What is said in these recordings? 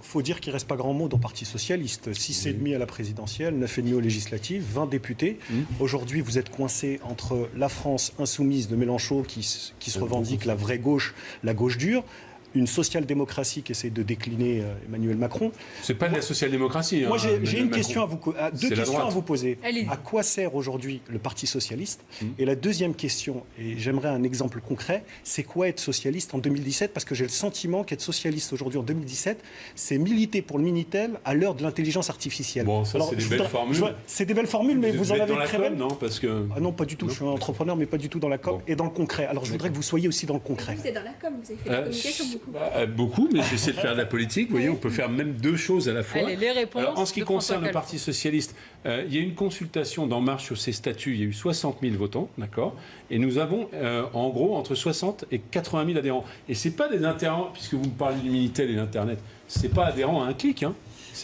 Il faut dire qu'il ne reste pas grand monde au Parti socialiste. 6,5 à la présidentielle, 9,5 aux législatives, 20 députés. Aujourd'hui, vous êtes coincé entre la France insoumise de Mélenchon qui se revendique la vraie gauche, la gauche dure, une social-démocratie qui essaie de décliner Emmanuel Macron. C'est pas de la social-démocratie. Moi, j'ai une question deux questions à vous poser. Allez-y. À quoi sert aujourd'hui le Parti socialiste? Et la deuxième question, et j'aimerais un exemple concret, c'est quoi être socialiste en 2017? Parce que j'ai le sentiment qu'être socialiste aujourd'hui en 2017, c'est militer pour le Minitel à l'heure de l'intelligence artificielle. Bon, ça, c'est des belles formules. C'est des belles formules, mais vous en avez dans la très com, belles. non, parce que... Ah non, pas du tout. Je suis un entrepreneur, mais pas du tout dans la com et dans le concret. Alors, je voudrais que vous soyez aussi dans le concret. Vous êtes dans la com, vous avez fait de la communication beaucoup. Beaucoup, mais j'essaie de faire de la politique. Vous voyez, on peut faire même deux choses à la fois. Allez, les réponses. Alors, en ce qui de concerne François le Parti socialiste, il y a eu une consultation d'En Marche sur ses statuts. Il y a eu 60 000 votants, d'accord. Et nous avons, en gros, entre 60 et 80 000 adhérents. Et c'est pas des adhérents, puisque vous me parlez du Minitel et l'Internet, c'est pas adhérent à un clic, hein.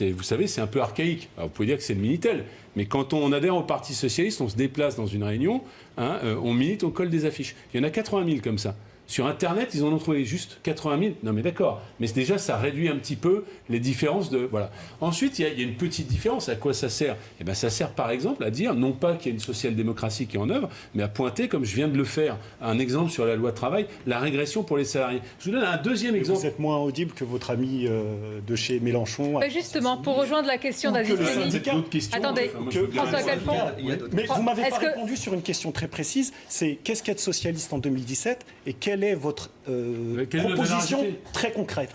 Vous savez, c'est un peu archaïque. Alors, vous pouvez dire que c'est le Minitel. Mais quand on adhère au Parti socialiste, on se déplace dans une réunion, hein, on milite, on colle des affiches. Il y en a 80 000 comme ça. Sur Internet, ils en ont trouvé juste 80 000. Non, mais d'accord. Mais déjà, ça réduit un petit peu les différences de... Voilà. Ensuite, il y a une petite différence. À quoi ça sert? Eh bien, ça sert, par exemple, à dire, non pas qu'il y a une social-démocratie qui est en œuvre, mais à pointer, comme je viens de le faire, un exemple sur la loi travail, la régression pour les salariés. Je vous donne un deuxième exemple. Vous êtes moins audible que votre ami de chez Mélenchon. Justement, pour rejoindre la question d'Aziz Beni. Attendez, François Calfon. Mais vous m'avez pas répondu sur une question très précise. C'est qu'est-ce qu'être socialiste en 2017 et quelle est votre proposition très concrète?